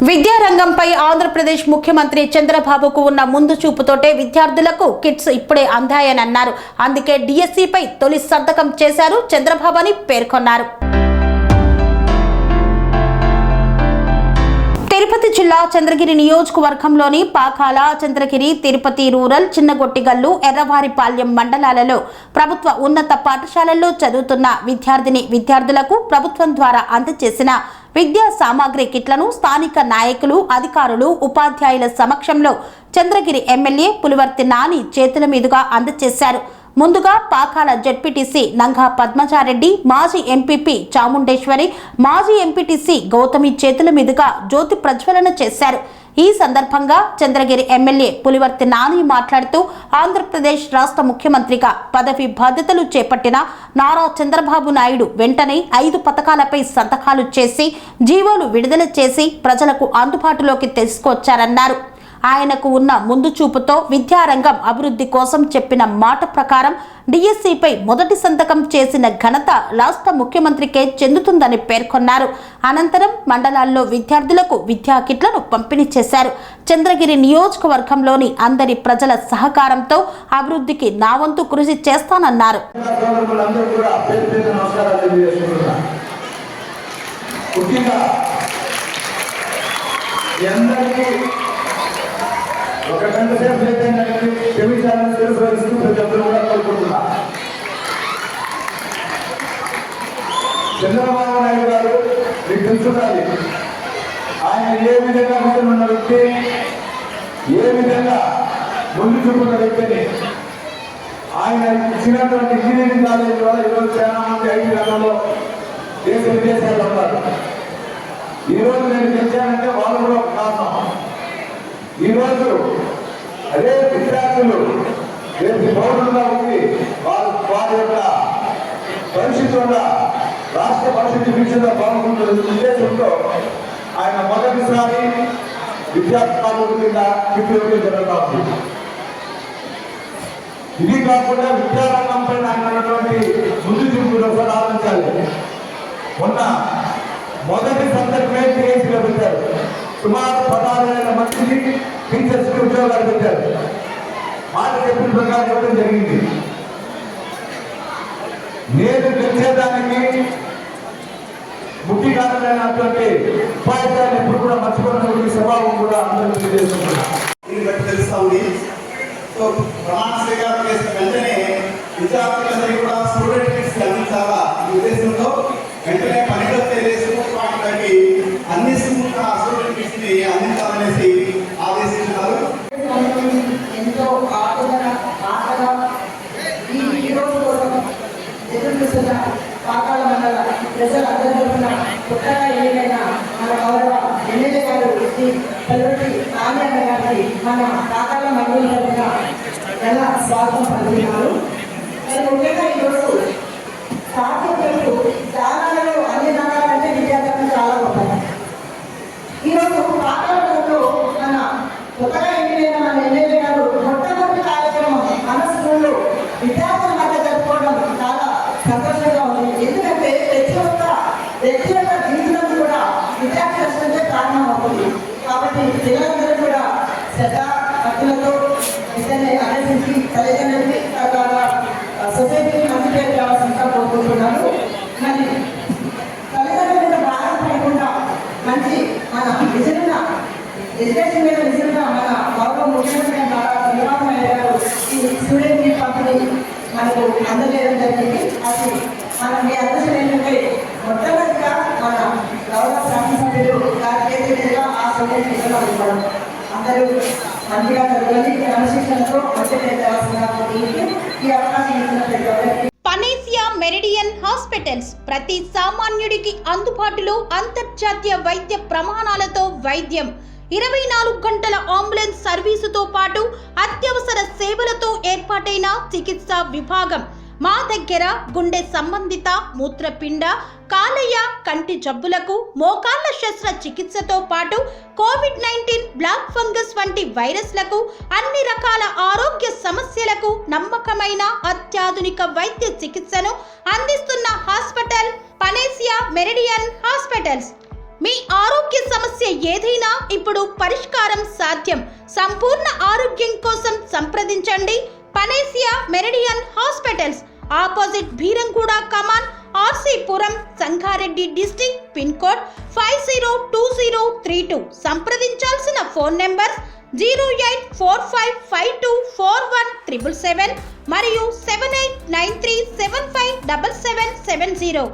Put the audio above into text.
విద్యారంగంపై ఆంధ్రప్రదేశ్ ముఖ్యమంత్రి చంద్రబాబుకు ఉన్న ముందు చూపుతోటే విద్యార్థులకు కిట్స్ ఇప్పుడే అందాయని అన్నారు. అందుకే డిఎస్సిపై తొలి సంతకం చేశారు చంద్రబాబు అని పేర్కొన్నారు. తిరుపతి జిల్లా చంద్రగిరి నియోజకవర్గంలోని పాకాల, చంద్రగిరి, తిరుపతి రూరల్, చిన్నగొట్టిగల్లు, ఎర్రవారిపాలెం మండలాలలో ప్రభుత్వ ఉన్నత పాఠశాలల్లో చదువుతున్న విద్యార్థులకు ప్రభుత్వం ద్వారా అందజేసిన విద్యా సామాగ్రి కిట్లను స్థానిక నాయకులు, అధికారులు, ఉపాధ్యాయుల సమక్షంలో చంద్రగిరి ఎమ్మెల్యే పులివర్తి నాని చేతుల మీదుగా అందజేశారు. ముందుగా పాకాల జెడ్పీటీసీ నంగా పద్మజారెడ్డి, మాజీ ఎంపీపీ చాముండేశ్వరి, మాజీ ఎంపీటీసీ గౌతమి చేతుల మీదుగా జ్యోతి ప్రజ్వలన చేశారు. ఈ సందర్భంగా చంద్రగిరి ఎమ్మెల్యే పులివర్తి నాని మాట్లాడుతూ ఆంధ్రప్రదేశ్ రాష్ట్ర ముఖ్యమంత్రిగా పదవి బాధ్యతలు చేపట్టిన నారా చంద్రబాబు నాయుడు వెంటనే 5 పథకాలపై సంతకాలు చేసి జీవోలు విడుదల చేసి ప్రజలకు అందుబాటులోకి తీసుకొచ్చారన్నారు. ఆయనకు ఉన్న ముందు చూపుతో విద్యారంగం అభివృద్ధి కోసం చెప్పిన మాట ప్రకారం డిఎస్సిపై మొదటి సంతకం చేసిన ఘనత రాష్ట్ర ముఖ్యమంత్రికే చెందుతుందని పేర్కొన్నారు. అనంతరం మండలాల్లో విద్యార్థులకు విద్యా కిట్లను పంపిణీ చేశారు. చంద్రగిరి నియోజకవర్గంలోని అందరి ప్రజల సహకారంతో అభివృద్ధికి నా వంతు కృషి చేస్తానన్నారు. ఒక గంట సేపు క్షమించాలని తెలుసు ప్రతి ఒక్కరు కూడా కోరుకుంటున్నా. చంద్రబాబు నాయుడు గారు మీకు తెలుసున్నది, ఆయన ఏ విధంగా ఉన్న వ్యక్తి, ఏ విధంగా ముందు చూపున్న వ్యక్తిని. ఆయన ఇచ్చినటువంటి ఇంజనీరింగ్ కాలేజీ ద్వారా ఈరోజు చాలా మంది ఐటీ రంగంలో దేశ విదేశాల్లో ఉన్నారు. ఈరోజు నేను గెలిచానంటే వాళ్ళు కూడా ఒక కారణం. ఈరోజు అదే విద్యార్థులు రేపు పౌరులుగా ఉంది, వారి యొక్క భవిష్యత్తు వల్ల రాష్ట్ర భవిష్యత్తు విషయంలో బాగుంటున్న ఉద్దేశంతో ఆయన మొదటిసారి విద్యార్థుల కింద కిట్లు జరుగుతుంది. ఇది కాకుండా విద్యారంగంపై ఆయన ఉన్నటువంటి ముందు చూపులు ఒకసారి ఆలోచించాలి. మొన్న మొదటి సందర్భమే టీఎస్సీలో పెట్టారు. సుమారు 16,000 మందికి టీచర్స్కి ఉద్యోగాలు పెట్టారు. మాట చెప్పిన ప్రకారం ఇవ్వడం జరిగింది. నేను గెలిచేదానికి ముఖ్య కారణమైనటువంటి ఉపాధ్యాయులు ఎప్పుడు కూడా మర్చిపోయినటువంటి స్వభావం కూడా అందరూ తెలియజేస్తున్నారు. దీన్ని బట్టి తెలుస్తా ఉంది. సో ప్రమాణ స్వీకారం చేసిన వెంటనే విద్యార్థులందరికీ కూడా స్టూడెంట్ కిట్స్ అందించాలా ఈ ఉద్దేశంతో వెంటనే పనిలో తెలియజేసి అన్ని స్టూడెంట్ కిట్స్ ని అందించాలనేసి ఆదేశించారు. ఎంతో ఆటగా ఈ రోజు కోసం ఎదురు చూస్తున్న పాకాల మండల ప్రజలందరి తరఫున కొత్తగా ఎన్నికైన మన గౌరవ ఎమ్మెల్యే గారు శ్రీ పులివర్తి నాని అన్న గారికి మన పాకాల మండలి తరఫున ఎలా స్వాగతం పలుకుతున్నారు. ముఖ్యంగా ఈరోజు సాధ్యతలు చాలా అన్ని రంగాలంటే విద్యార్థులు చాలా గొప్ప. ఈరోజు పాకాలలో మన కొత్తగా ఎన్నికైన మన ఎమ్మెల్యే గారు మొట్టమొదటి కార్యక్రమం మన స్కూల్లో విద్యార్థుల మధ్య జరుపుకోవడం చాలా సంతోషంగా ఉంది. ఎందుకంటే ప్రతి ఒక్క వ్యక్తి యొక్క జీవితం కూడా విద్యార్థి వస్తుంటే కారణం అవుతుంది. కాబట్టి పిల్లలందరూ కూడా శ్రద్ధ భక్తులతో ఇద్దరిని ఆలోచించి తల్లిదండ్రులకి తర్వాత సొసైటీని మంచి పేరు కావాల్సిందిగా కోరుకుంటున్నాను. మరి తల్లిదండ్రుల మీద భారం పడకుండా మంచి మన నిజంగా ఎడ్యుకేషన్ మీద నిజంగా మన గౌరవ ముఖ్యమంత్రి చంద్రబాబు నాయుడు గారు ఈ స్టూడెంట్ కిట్ పంపిణీ మనకు అందజేయడం జరిగింది. అది మనం మీ అదృష్టం ఏంటంటే మొట్టమొదటిగా మన గౌరవ శాసనసభ్యులు గారి చేతిగా ఆ స్టూడెంట్ కిట్లు అందుకోవడం. అందరూ మంచిగా చదవాలి, క్రమశిక్షణతో మంచి చేయాల్సిన ఈ అవకాశం ఇచ్చినట్లయితే పనేసియా మెరిడియన్ హాస్పిటల్స్ ప్రతి సామాన్యుడికి అందుబాటులో అంతర్జాతీయ వైద్య ప్రమాణాలతో వైద్యం, 24 గంటల అంబులెన్స్ సర్వీసుతో పాటు అత్యవసర సేవలతో ఏర్పాటైన చికిత్సా విభాగం. మా దగ్గర గుండె సంబంధిత, మూత్రపిండ, కాలేయ, కంటి జబ్బులకు, మోకాళ్ల శస్త్రచికిత్సతో పాటు కోవిడ్-19, బ్లాక్ ఫంగస్ వంటి వైరస్లకు, అన్ని రకాల ఆరోగ్య సమస్యలకు నమ్మకమైన అత్యాధునిక వైద్య చికిత్సను అందిస్తున్న హాస్పిటల్ పనేసియా మెరిడియన్ హాస్పిటల్స్. మీ ఆరోగ్య సమస్య ఏదైనా ఇప్పుడు పరిష్కారం సాధ్యం. సంపూర్ణ ఆరోగ్యం కోసం సంప్రదించండి Panacea Meridian hospitals, opposite Bheeramguda కమాన్, RC Puram, Sangareddy district, pin code 502032. సంప్రదించాల్సిన ఫోన్ నెంబర్ 0845524177 మరియు 7893757770.